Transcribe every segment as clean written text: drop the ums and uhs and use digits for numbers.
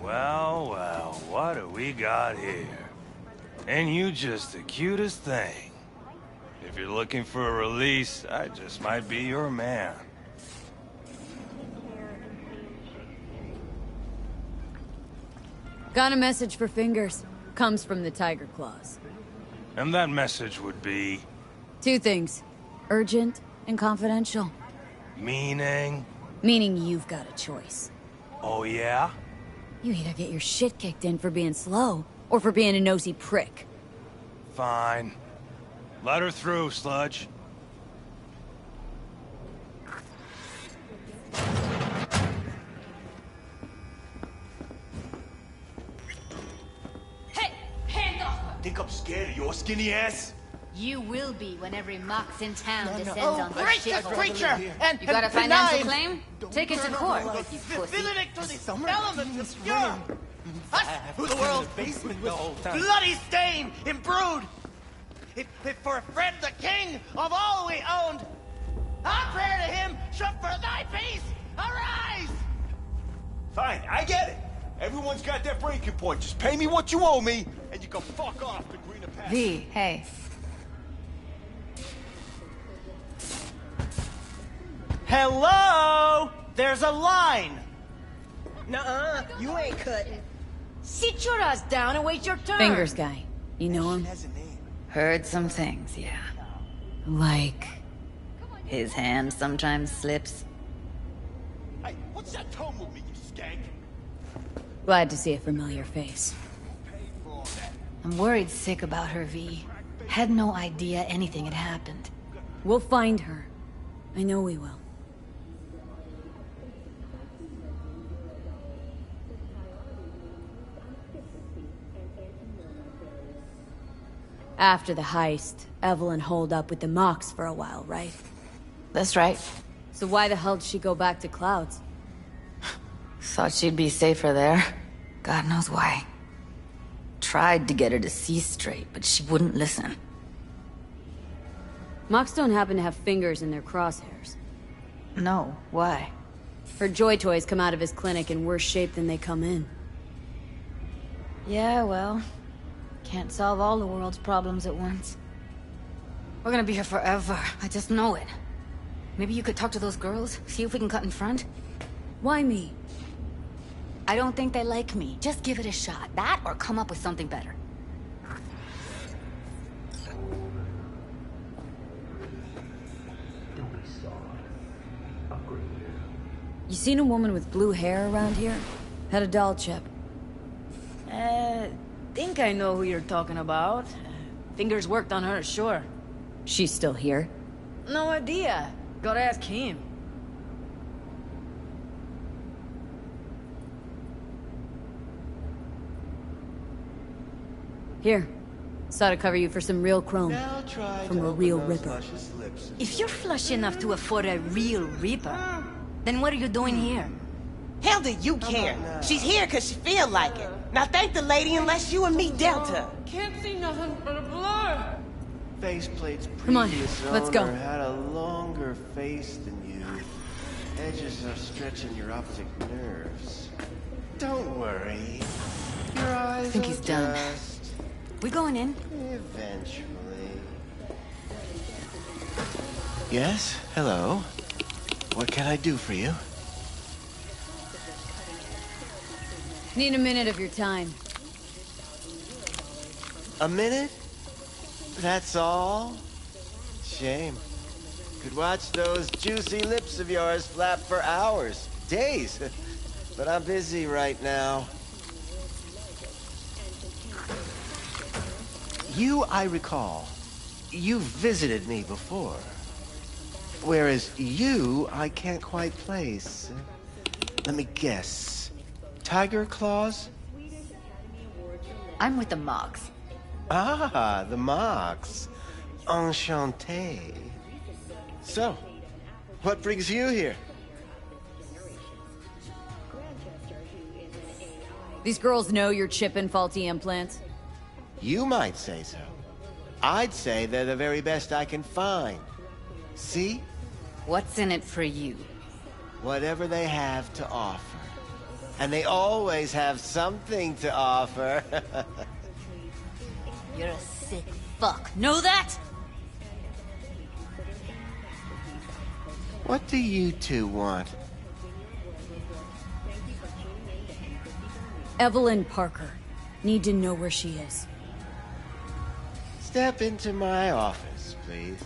Well, well, what do we got here? And you just the cutest thing. If you're looking for a release, I just might be your man. Got a message for Fingers. Comes from the Tiger Claws. And that message would be... Two things. Urgent and confidential. Meaning? Meaning you've got a choice. Oh yeah? You either get your shit kicked in for being slow, or for being a nosy prick. Fine. Let her through, Sludge. Hey! Hand off! Think I'm scared of your skinny ass? You will be when every mox in town descends Oh, on break this this creature! And You got a and financial deny- claim? Take it to court, you pussy. Divinity to the elements obscure! Us, who the world Basement the whole time. bloody stain imbrued! If for a friend the king of all we owned, our prayer to him should for thy peace arise! Fine, I get it. Everyone's got their breaking point. Just pay me what you owe me, and you can fuck off to greener pastures. V, hey. Hello! There's a line! Nuh-uh, you ain't cutting. Sit your ass down and wait your turn! Fingers guy. You know him? Has a name. Heard some things, yeah. Like... His hand sometimes slips. Hey, what's that tone with me, you skank? Glad to see a familiar face. I'm worried sick about her, V. Had no idea anything had happened. We'll find her. I know we will. After the heist, Evelyn holed up with the Mox for a while, right? That's right. So why the hell did she go back to Clouds? Thought she'd be safer there. God knows why. Tried to get her to see straight, but she wouldn't listen. Mox don't happen to have fingers in their crosshairs. No, why? Her Joy Toys come out of his clinic in worse shape than they come in. Yeah, well, can't solve all the world's problems at once. We're gonna be here forever. I just know it. Maybe you could talk to those girls, see if we can cut in front? Why me? I don't think they like me. Just give it a shot. That or come up with something better. You seen a woman with blue hair around here? Had a doll chip. Think I know who you're talking about. Fingers worked on her, sure. She's still here? No idea. Gotta ask him. Here. Saw to cover you for some real chrome. From a real ripper. If you're flush enough to afford a real Reaper, then what are you doing here? Hell do you care? She's here because she feel like it. Now thank the lady unless you and me dealt her. Can't see nothing but a blur. Faceplate's Come on, previous let's go. owner had a longer face than you. Edges are stretching your optic nerves. Don't worry. Your eyes I think he's done. adjust We going in? eventually. Yes? Hello? What can I do for you? Need a minute of your time. A minute? That's all? Shame. Could watch those juicy lips of yours flap for hours, days. But I'm busy right now. You, I recall, you've visited me before. Whereas you, I can't quite place. Let me guess. Tiger Claws? I'm with the Mox. Ah, the Mox. Enchanté. So, what brings you here? These girls know you're chipping faulty implants. You might say so. I'd say they're the very best I can find. See? What's in it for you? Whatever they have to offer. And they always have something to offer. You're a sick fuck. Know that? What do you two want? Evelyn Parker. Need to know where she is. Step into my office, please.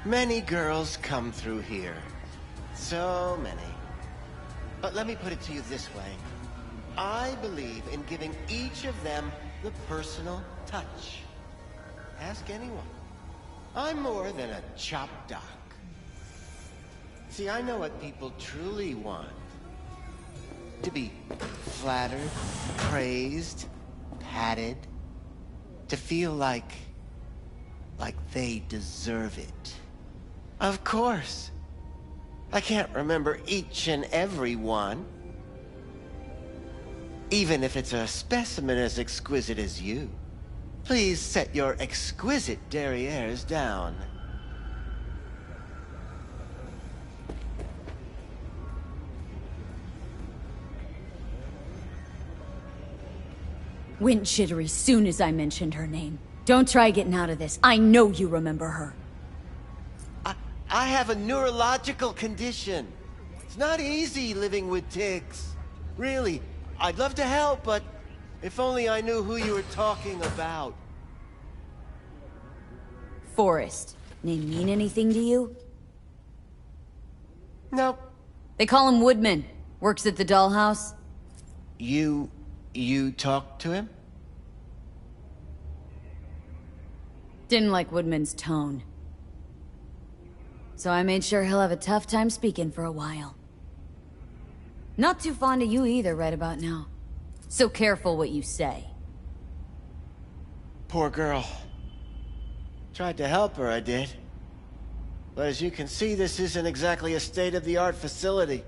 Many girls come through here. So many. But let me put it to you this way. I believe in giving each of them the personal touch. Ask anyone. I'm more than a chop doc. See, I know what people truly want. To be flattered, praised, patted. To feel like they deserve it. Of course. I can't remember each and every one. Even if it's a specimen as exquisite as you. Please set your exquisite derrieres down. Went jittery soon as I mentioned her name. Don't try getting out of this. I know you remember her. I have a neurological condition. It's not easy living with tics. Really, I'd love to help, but if only I knew who you were talking about. Forrest. Name mean anything to you? Nope. They call him Woodman. Works at the dollhouse. You talked to him? Didn't like Woodman's tone. So I made sure he'll have a tough time speaking for a while. Not too fond of you either right about now. So careful what you say. Poor girl. Tried to help her, I did. But as you can see, this isn't exactly a state-of-the-art facility.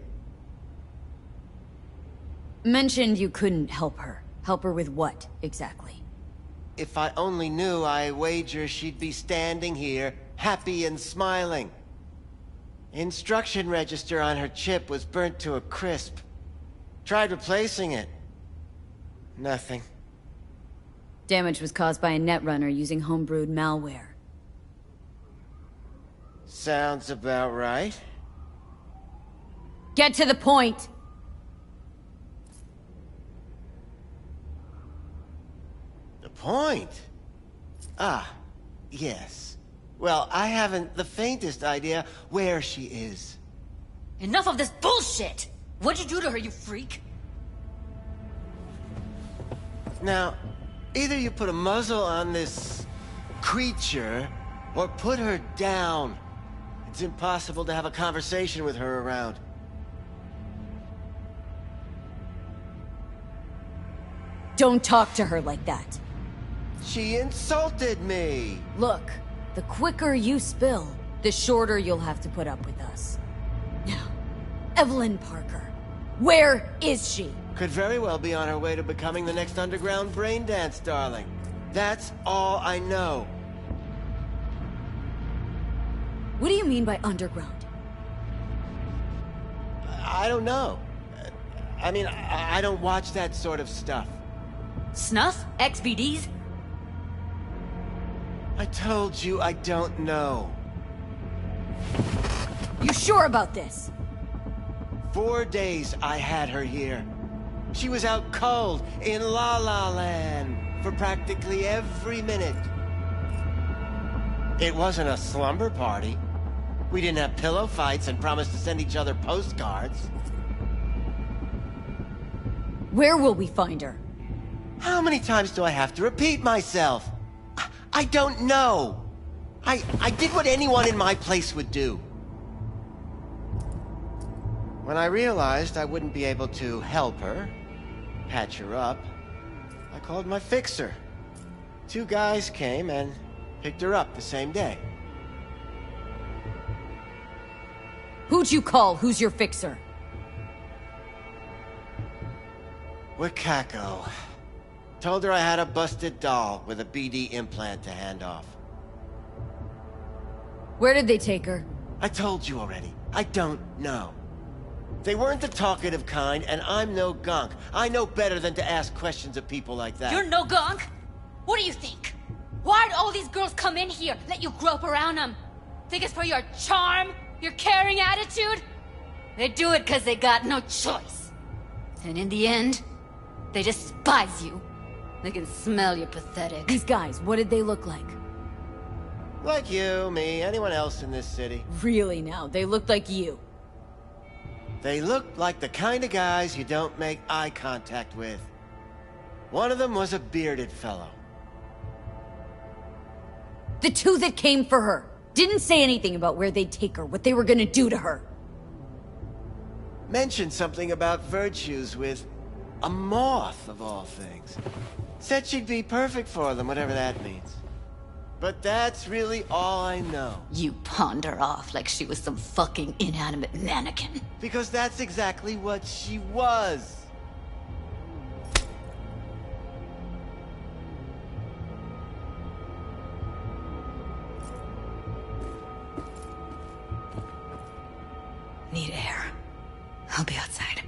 Mentioned you couldn't help her. Help her with what, exactly? If I only knew, I wager she'd be standing here, happy and smiling. Instruction register on her chip was burnt to a crisp. Tried replacing it. Nothing. Damage was caused by a netrunner using homebrewed malware. Sounds about right. Get to the point! The point? Ah, yes. Well, I haven't the faintest idea where she is. Enough of this bullshit! What'd you do to her, you freak? Now, either you put a muzzle on this creature, or put her down. It's impossible to have a conversation with her around. Don't talk to her like that. She insulted me! Look, the quicker you spill, the shorter you'll have to put up with us. Now, Evelyn Parker. Where is she? Could very well be on her way to becoming the next underground braindance darling. That's all I know. What do you mean by underground? I don't know. I mean, I don't watch that sort of stuff. Snuff? XBDs? I told you I don't know. You sure about this? 4 days I had her here. She was out cold in La La Land for practically every minute. It wasn't a slumber party. We didn't have pillow fights and promised to send each other postcards. Where will we find her? How many times do I have to repeat myself? I don't know. I did what anyone in my place would do. When I realized I wouldn't be able to help her, patch her up, I called my fixer. 2 guys came and picked her up the same day. Who'd you call? Who's your fixer? Wakako. Told her I had a busted doll with a BD implant to hand off. Where did they take her? I told you already. I don't know. They weren't the talkative kind, and I'm no gonk. I know better than to ask questions of people like that. You're no gunk? What do you think? Why'd all these girls come in here, let you grope around them? Think it's for your charm? Your caring attitude? They do it because they got no choice. And in the end, they despise you. They can smell you're pathetic. These guys, what did they look like? Like you, me, anyone else in this city. Really now, they looked like you. They looked like the kind of guys you don't make eye contact with. One of them was a bearded fellow. The two that came for her. Didn't say anything about where they'd take her, what they were gonna do to her. Mentioned something about virtues with a moth, of all things. Said she'd be perfect for them, whatever that means. But that's really all I know. You pawned her off like she was some fucking inanimate mannequin. Because that's exactly what she was. Need air. I'll be outside.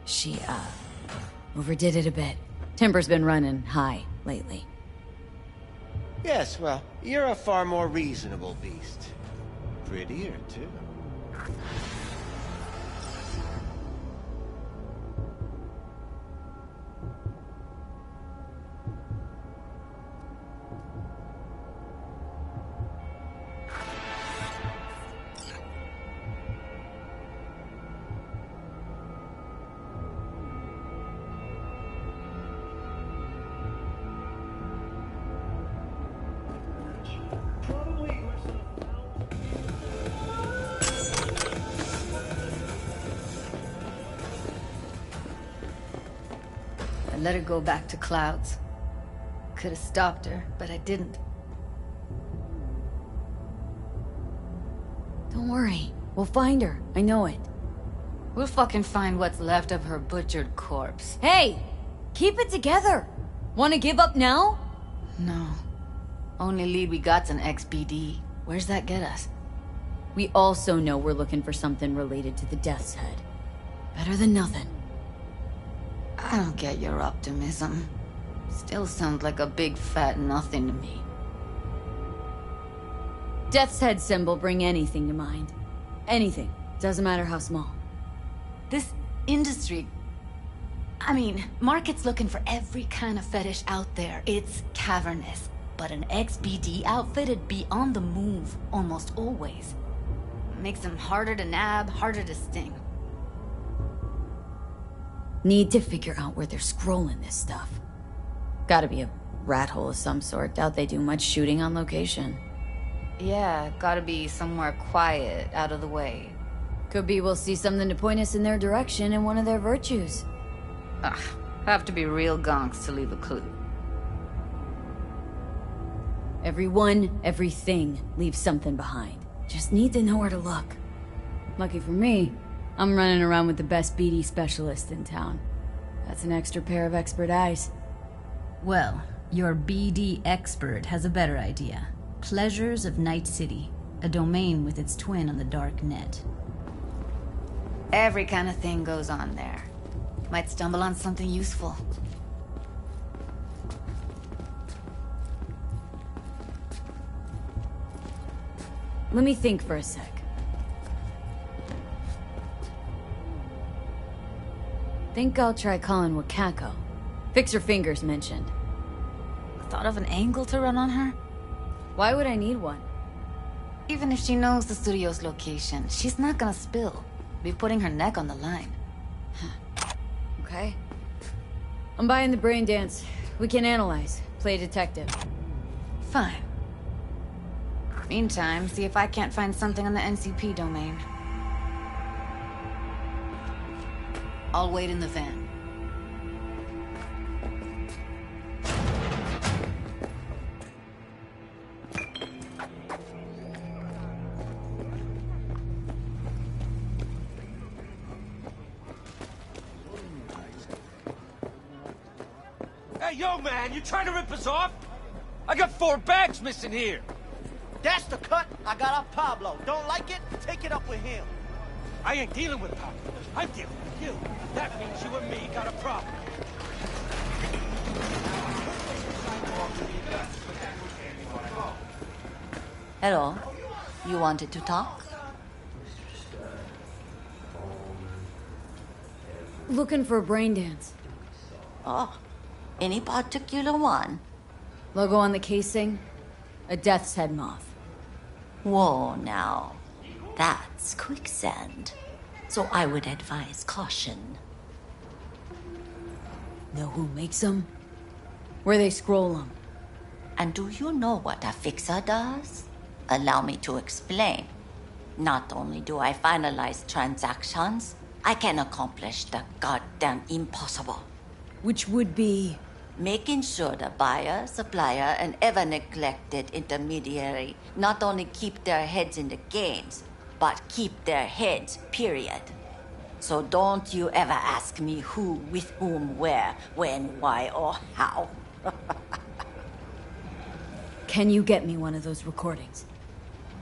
She, overdid it a bit. Temper's been running high lately. Yes, well, you're a far more reasonable beast. Prettier, too. I let her go back to Clouds. Could have stopped her, but I didn't. Don't worry. We'll find her. I know it. We'll fucking find what's left of her butchered corpse. Hey! Keep it together! Wanna give up now? No. Only lead we got's an XBD. Where's that get us? We also know we're looking for something related to the Death's Head. Better than nothing. I don't get your optimism. Still sounds like a big fat nothing to me. Death's Head symbol bring anything to mind. Anything. Doesn't matter how small. This industry... I mean, market's looking for every kind of fetish out there. It's cavernous. But an XBD outfit'd be on the move, almost always. Makes them harder to nab, harder to sting. Need to figure out where they're scrolling this stuff. Gotta be a rat hole of some sort. Doubt they do much shooting on location. Yeah, gotta be somewhere quiet, out of the way. Could be we'll see something to point us in their direction in one of their virtues. Ugh, have to be real gonks to leave a clue. Everyone, everything leaves something behind. Just need to know where to look. Lucky for me, I'm running around with the best BD specialist in town. That's an extra pair of expert eyes. Well, your BD expert has a better idea. Pleasures of Night City, a domain with its twin on the dark net. Every kind of thing goes on there. Might stumble on something useful. Let me think for a sec. Think I'll try calling Wakako. Fix her fingers mentioned. Thought of an angle to run on her? Why would I need one? Even if she knows the studio's location, she's not gonna spill. Be putting her neck on the line. Okay. I'm buying the brain dance. We can analyze. Play detective. Fine. Meantime, see if I can't find something on the NCP domain. I'll wait in the van. Hey, yo, man, you trying to rip us off? I got 4 bags missing here. That's the cut I got off Pablo. Don't like it? Take it up with him. I ain't dealing with Pac. I'm dealing with you. That means you and me got a problem. Hello. You wanted to talk? Looking for a brain dance. Oh, any particular one? Logo on the casing? A death's head moth. Whoa, now. That's quicksand. So I would advise caution. Know who makes them? Where they scroll them? And do you know what a fixer does? Allow me to explain. Not only do I finalize transactions, I can accomplish the goddamn impossible. Which would be... Making sure the buyer, supplier, and ever-neglected intermediary not only keep their heads in the games, but keep their heads, period. So don't you ever ask me who, with whom, where, when, why, or how. Can you get me one of those recordings?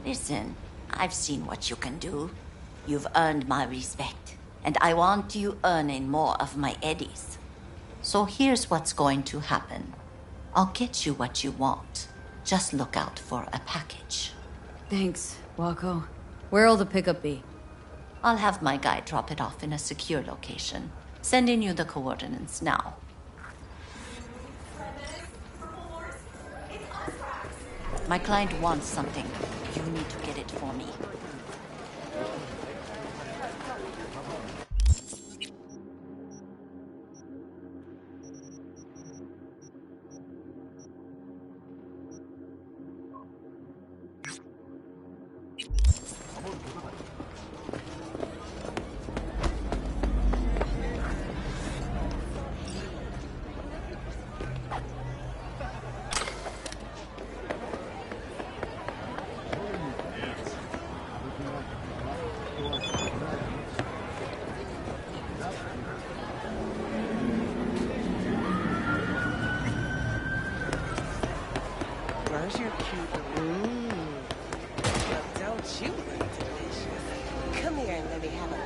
Listen, I've seen what you can do. You've earned my respect, and I want you earning more of my eddies. So here's what's going to happen. I'll get you what you want. Just look out for a package. Thanks, Wako. Where'll the pickup be? I'll have my guy drop it off in a secure location. Sending you the coordinates now. My client wants something. You need to get it for me. Where's your cute... Well, don't you look delicious? Come here and let me have a look.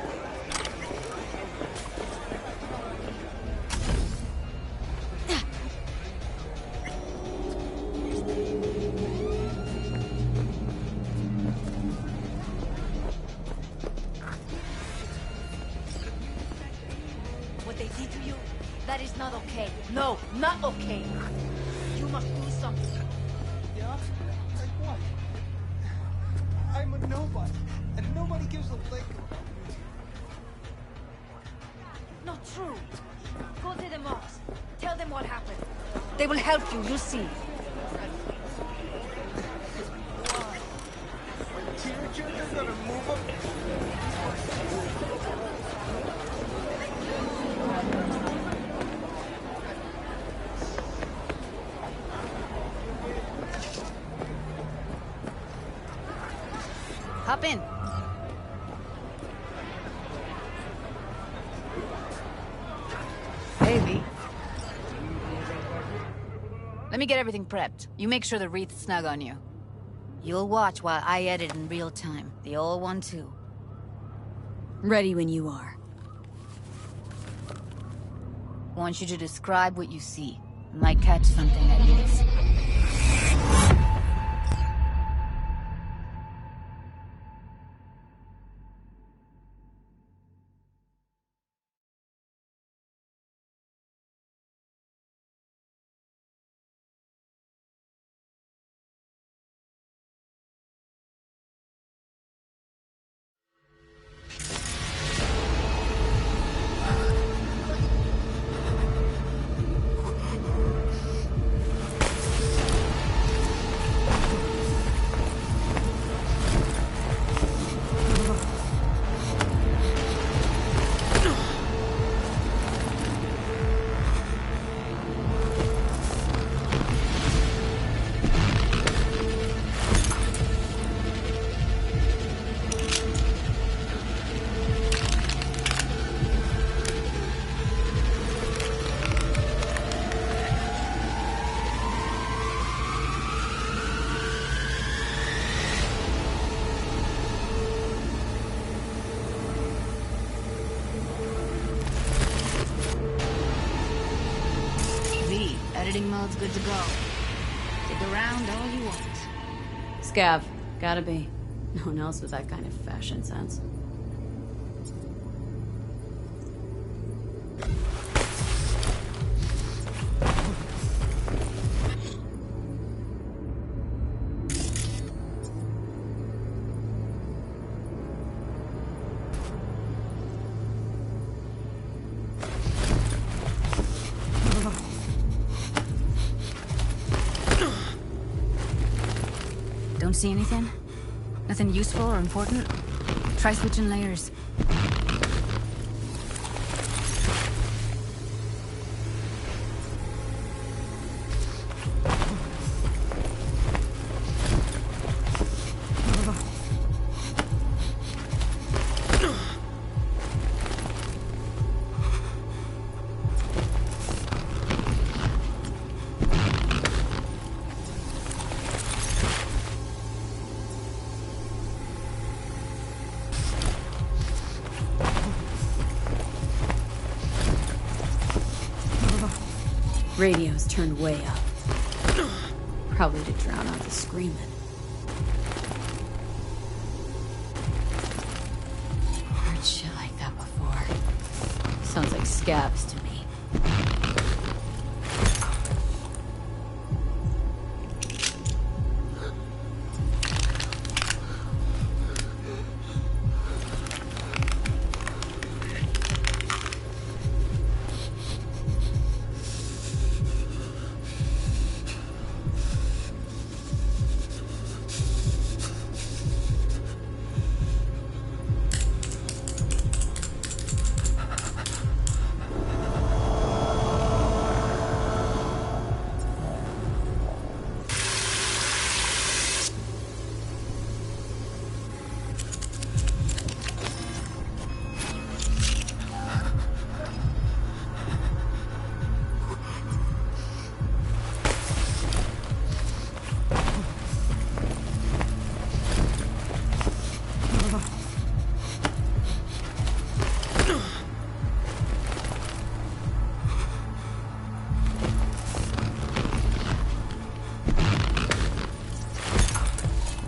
What they did to you, that is not okay. No, not okay. You must do something. Yeah? Like what? I'm a nobody, and nobody gives a lick. Not true. Go to the mosque. Tell them what happened. They will help you, you'll see. Teenagers are gonna move up. Hop in. Hey, let me get everything prepped. You make sure the wreath's snug on you. You'll watch while I edit in real time. The old one, too. Ready when you are. I want you to describe what you see. Might catch something at least. Cleansing mode's good to go. Dig around all you want. Scav. Gotta be. No one else with that kind of fashion sense. Don't see anything? Nothing useful or important? Try switching layers. Radio's turned way up. Probably to drown out the screaming. Heard shit like that before. Sounds like scabs to me.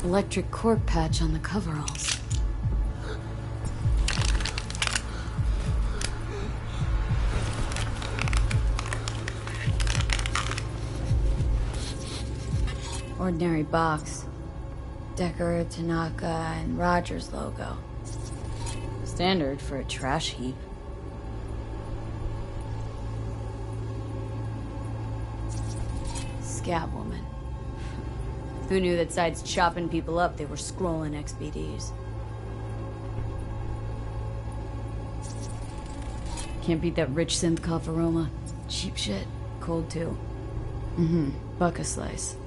Electric cork patch on the coveralls. Ordinary box. Decker, Tanaka, and Rogers logo. Standard for a trash heap. Scab woman. Who knew that sides chopping people up, they were scrolling XBDs? Can't beat that rich synth cough aroma. Cheap shit. Cold too. Buck a slice.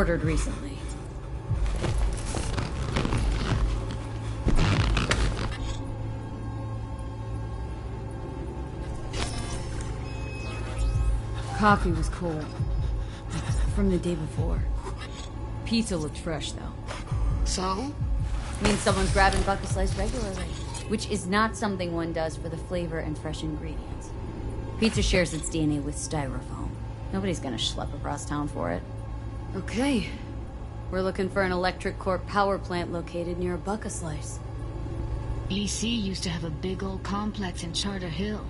ordered recently. Coffee was cold. From the day before. Pizza looked fresh, though. So? Means someone's grabbing bucket slice regularly. Which is not something one does for the flavor and fresh ingredients. Pizza shares its DNA with styrofoam. Nobody's gonna schlep across town for it. Okay. We're looking for an electric core power plant located near a bucket slice. EC used to have a big old complex in Charter Hill.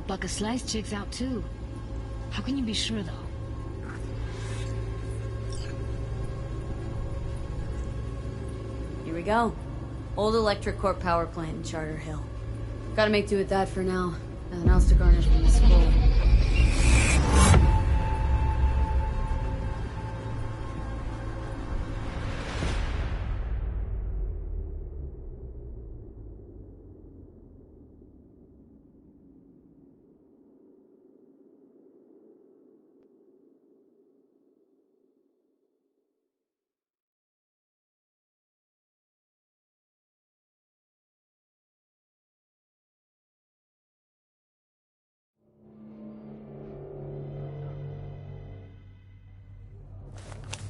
Bucket Slice checks out too. How can you be sure, though? Here we go. Old electric core power plant in Charter Hill. Gotta make do with that for now. Nothing else to garnish from the school.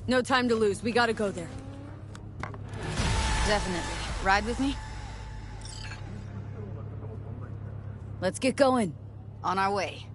No time to lose. We gotta go there. Definitely. Ride with me? Let's get going. On our way.